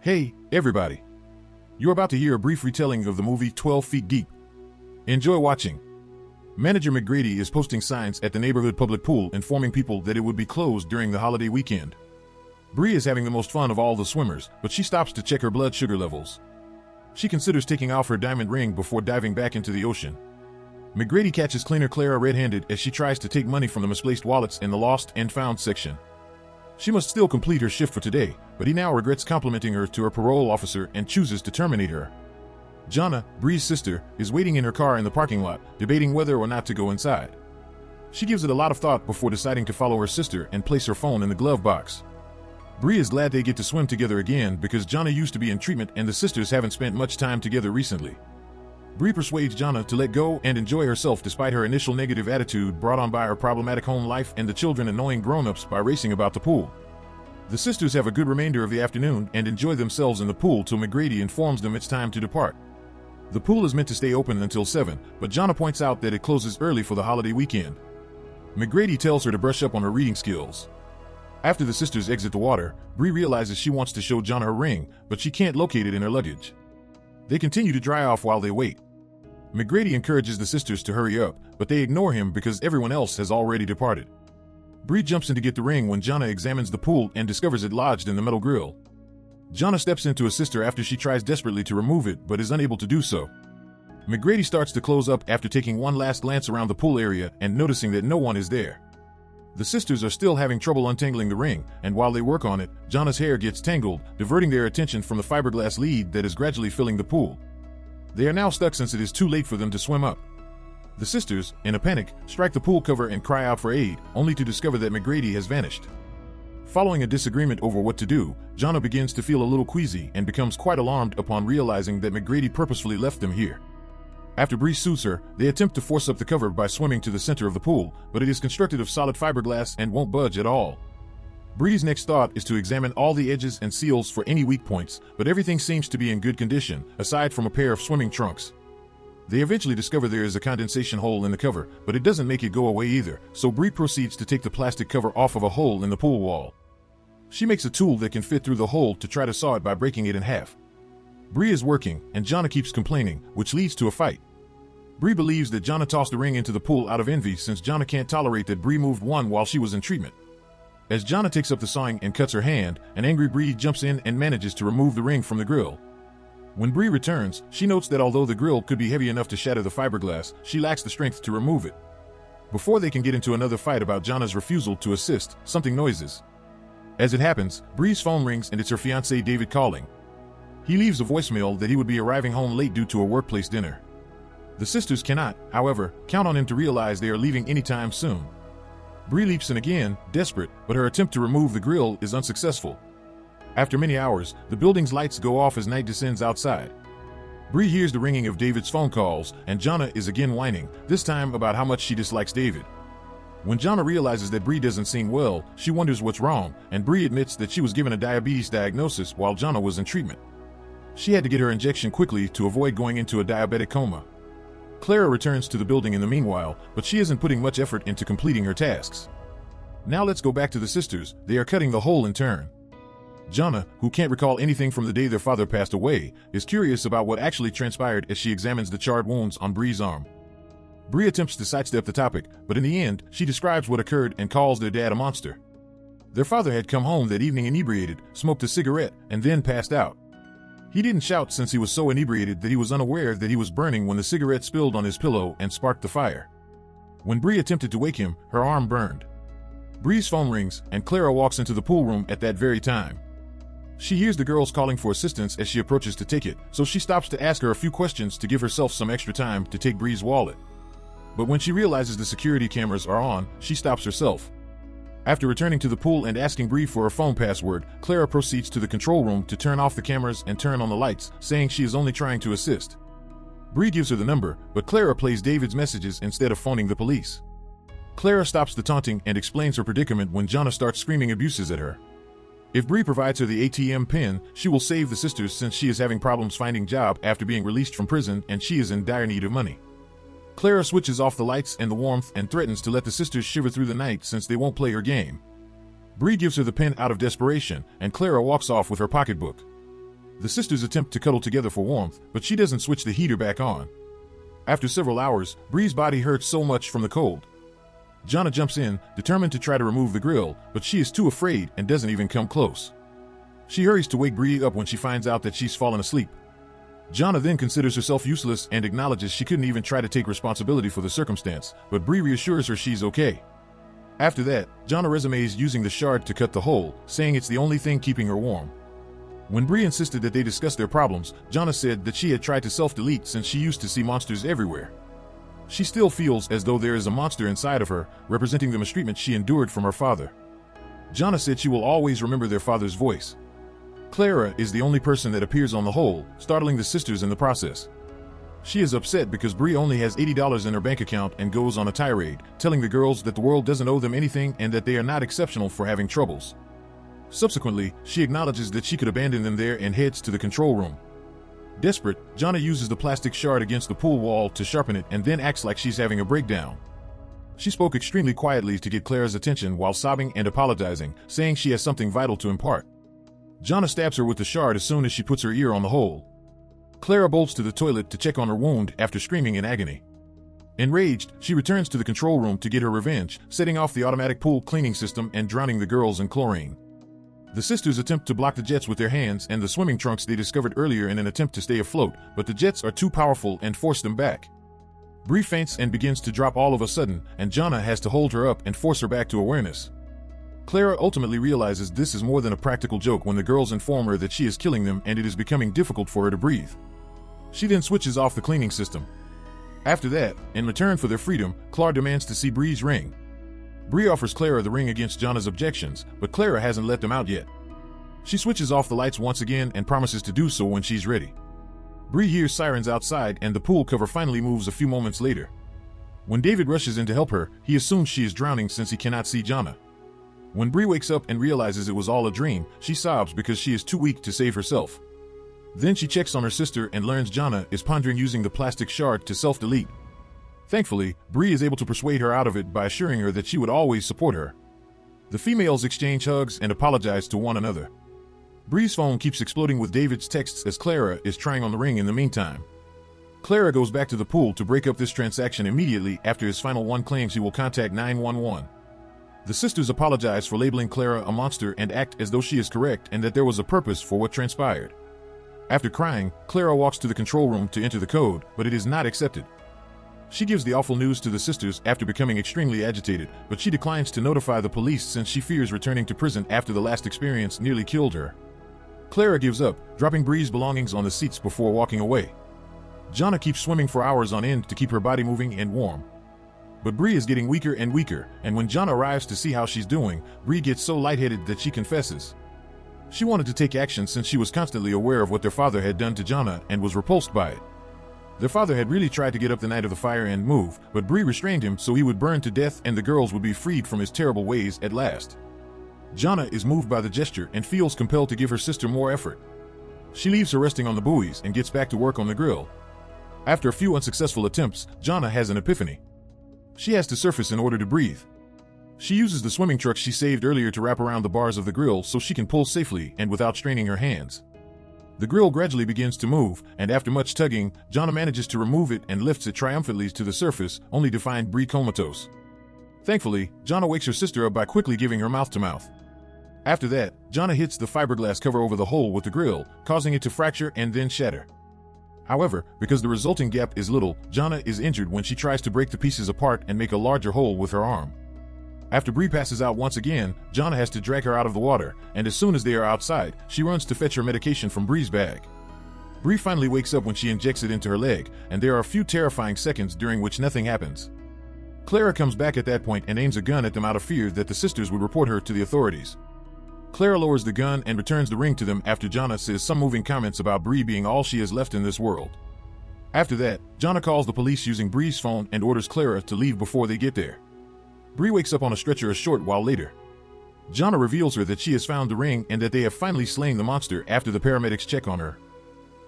Hey, everybody. You're about to hear a brief retelling of the movie 12 Feet Deep. Enjoy watching. Manager McGrady is posting signs at the neighborhood public pool informing people that it would be closed during the holiday weekend. Bree is having the most fun of all the swimmers, but she stops to check her blood sugar levels. She considers taking off her diamond ring before diving back into the ocean. McGrady catches cleaner Clara red-handed as she tries to take money from the misplaced wallets in the lost and found section. She must still complete her shift for today, but he now regrets complimenting her to her parole officer and chooses to terminate her. Jonna, Bree's sister, is waiting in her car in the parking lot, debating whether or not to go inside. She gives it a lot of thought before deciding to follow her sister and place her phone in the glove box. Bree is glad they get to swim together again because Jonna used to be in treatment and the sisters haven't spent much time together recently. Bree persuades Jonna to let go and enjoy herself despite her initial negative attitude brought on by her problematic home life and the children annoying grown-ups by racing about the pool. The sisters have a good remainder of the afternoon and enjoy themselves in the pool till McGrady informs them it's time to depart. The pool is meant to stay open until 7, but Jonna points out that it closes early for the holiday weekend. McGrady tells her to brush up on her reading skills. After the sisters exit the water, Bree realizes she wants to show Jonna her ring, but she can't locate it in her luggage. They continue to dry off while they wait. McGrady encourages the sisters to hurry up, but they ignore him because everyone else has already departed. Bree jumps in to get the ring when Jonna examines the pool and discovers it lodged in the metal grill. Jonna steps in to assist her after she tries desperately to remove it but is unable to do so. McGrady starts to close up after taking one last glance around the pool area and noticing that no one is there. The sisters are still having trouble untangling the ring, and while they work on it, Jonna's hair gets tangled, diverting their attention from the fiberglass lead that is gradually filling the pool. They are now stuck since it is too late for them to swim up. The sisters, in a panic, strike the pool cover and cry out for aid, only to discover that McGrady has vanished. Following a disagreement over what to do, Jonna begins to feel a little queasy and becomes quite alarmed upon realizing that McGrady purposefully left them here. After Bree soothes her, they attempt to force up the cover by swimming to the center of the pool, but it is constructed of solid fiberglass and won't budge at all. Bree's next thought is to examine all the edges and seals for any weak points, but everything seems to be in good condition, aside from a pair of swimming trunks. They eventually discover there is a condensation hole in the cover, but it doesn't make it go away either, so Bree proceeds to take the plastic cover off of a hole in the pool wall. She makes a tool that can fit through the hole to try to saw it by breaking it in half. Bree is working, and Jonna keeps complaining, which leads to a fight. Bree believes that Jonna tossed the ring into the pool out of envy since Jonna can't tolerate that Bree moved one while she was in treatment. As Jonna takes up the sawing and cuts her hand, an angry Bree jumps in and manages to remove the ring from the grill. When Bree returns, she notes that although the grill could be heavy enough to shatter the fiberglass, she lacks the strength to remove it. Before they can get into another fight about Jonna's refusal to assist, something noises. As it happens, Bree's phone rings and it's her fiancé David calling. He leaves a voicemail that he would be arriving home late due to a workplace dinner. The sisters cannot, however, count on him to realize they are leaving anytime soon. Bree leaps in again, desperate, but her attempt to remove the grill is unsuccessful. After many hours, the building's lights go off as night descends outside. Bree hears the ringing of David's phone calls, and Jonna is again whining, this time about how much she dislikes David. When Jonna realizes that Bree doesn't seem well, she wonders what's wrong, and Bree admits that she was given a diabetes diagnosis while Jonna was in treatment. She had to get her injection quickly to avoid going into a diabetic coma. Clara returns to the building in the meanwhile, but she isn't putting much effort into completing her tasks. Now let's go back to the sisters. They are cutting the hole in turn. Jonna, who can't recall anything from the day their father passed away, is curious about what actually transpired as she examines the charred wounds on Bree's arm. Bree attempts to sidestep the topic, but in the end, she describes what occurred and calls their dad a monster. Their father had come home that evening inebriated, smoked a cigarette, and then passed out. He didn't shout since he was so inebriated that he was unaware that he was burning when the cigarette spilled on his pillow and sparked the fire. When Bree attempted to wake him, her arm burned. Bree's phone rings, and Clara walks into the pool room at that very time. She hears the girls calling for assistance as she approaches to take it, so she stops to ask her a few questions to give herself some extra time to take Bree's wallet. But when she realizes the security cameras are on, she stops herself. After returning to the pool and asking Bree for her phone password, Clara proceeds to the control room to turn off the cameras and turn on the lights, saying she is only trying to assist. Bree gives her the number, but Clara plays David's messages instead of phoning the police. Clara stops the taunting and explains her predicament when Jonna starts screaming abuses at her. If Bree provides her the ATM pin, she will save the sisters since she is having problems finding a job after being released from prison and she is in dire need of money. Clara switches off the lights and the warmth and threatens to let the sisters shiver through the night since they won't play her game. Bree gives her the pin out of desperation, and Clara walks off with her pocketbook. The sisters attempt to cuddle together for warmth, but she doesn't switch the heater back on. After several hours, Bree's body hurts so much from the cold. Jonna jumps in, determined to try to remove the grill, but she is too afraid and doesn't even come close. She hurries to wake Bree up when she finds out that she's fallen asleep. Jonna then considers herself useless and acknowledges she couldn't even try to take responsibility for the circumstance, but Bree reassures her she's okay. After that, Jonna resumes using the shard to cut the hole, saying it's the only thing keeping her warm. When Bree insisted that they discuss their problems, Jonna said that she had tried to self-delete since she used to see monsters everywhere. She still feels as though there is a monster inside of her, representing the mistreatment she endured from her father. Jonna said she will always remember their father's voice. Clara is the only person that appears on the hole, startling the sisters in the process. She is upset because Bree only has $80 in her bank account and goes on a tirade, telling the girls that the world doesn't owe them anything and that they are not exceptional for having troubles. Subsequently, she acknowledges that she could abandon them there and heads to the control room. Desperate, Jonna uses the plastic shard against the pool wall to sharpen it and then acts like she's having a breakdown. She spoke extremely quietly to get Clara's attention while sobbing and apologizing, saying she has something vital to impart. Jonna stabs her with the shard as soon as she puts her ear on the hole. Clara bolts to the toilet to check on her wound after screaming in agony. Enraged, she returns to the control room to get her revenge, setting off the automatic pool cleaning system and drowning the girls in chlorine. The sisters attempt to block the jets with their hands and the swimming trunks they discovered earlier in an attempt to stay afloat, but the jets are too powerful and force them back. Bree faints and begins to drop all of a sudden, and Jonna has to hold her up and force her back to awareness. Clara ultimately realizes this is more than a practical joke when the girls inform her that she is killing them and it is becoming difficult for her to breathe. She then switches off the cleaning system. After that, in return for their freedom, Clara demands to see Bree's ring. Bree offers Clara the ring against Jonna's objections, but Clara hasn't let them out yet. She switches off the lights once again and promises to do so when she's ready. Bree hears sirens outside and the pool cover finally moves a few moments later. When David rushes in to help her, he assumes she is drowning since he cannot see Jonna. When Bree wakes up and realizes it was all a dream, she sobs because she is too weak to save herself. Then she checks on her sister and learns Jonna is pondering using the plastic shard to self-delete. Thankfully, Bree is able to persuade her out of it by assuring her that she would always support her. The females exchange hugs and apologize to one another. Bree's phone keeps exploding with David's texts as Clara is trying on the ring in the meantime. Clara goes back to the pool to break up this transaction immediately after his final one claims he will contact 911. The sisters apologize for labeling Clara a monster and act as though she is correct and that there was a purpose for what transpired. After crying, Clara walks to the control room to enter the code, but it is not accepted. She gives the awful news to the sisters after becoming extremely agitated, but she declines to notify the police since she fears returning to prison after the last experience nearly killed her. Clara gives up, dropping Bree's belongings on the seats before walking away. Jonna keeps swimming for hours on end to keep her body moving and warm. But Bree is getting weaker and weaker, and when Jonna arrives to see how she's doing, Bree gets so lightheaded that she confesses. She wanted to take action since she was constantly aware of what their father had done to Jonna and was repulsed by it. Their father had really tried to get up the night of the fire and move, but Bree restrained him so he would burn to death and the girls would be freed from his terrible ways at last. Jonna is moved by the gesture and feels compelled to give her sister more effort. She leaves her resting on the buoys and gets back to work on the grill. After a few unsuccessful attempts, Jonna has an epiphany. She has to surface in order to breathe. She uses the swimming truck she saved earlier to wrap around the bars of the grill so she can pull safely and without straining her hands. The grill gradually begins to move, and after much tugging, Jonna manages to remove it and lifts it triumphantly to the surface, only to find Bree comatose. Thankfully, Jonna wakes her sister up by quickly giving her mouth-to-mouth. After that, Jonna hits the fiberglass cover over the hole with the grill, causing it to fracture and then shatter. However, because the resulting gap is little, Jonna is injured when she tries to break the pieces apart and make a larger hole with her arm. After Bree passes out once again, Jonna has to drag her out of the water, and as soon as they are outside, she runs to fetch her medication from Bree's bag. Bree finally wakes up when she injects it into her leg, and there are a few terrifying seconds during which nothing happens. Clara comes back at that point and aims a gun at them out of fear that the sisters would report her to the authorities. Clara lowers the gun and returns the ring to them after Jonna says some moving comments about Bree being all she has left in this world. After that, Jonna calls the police using Bree's phone and orders Clara to leave before they get there. Bree wakes up on a stretcher a short while later. Jonna reveals her that she has found the ring and that they have finally slain the monster after the paramedics check on her.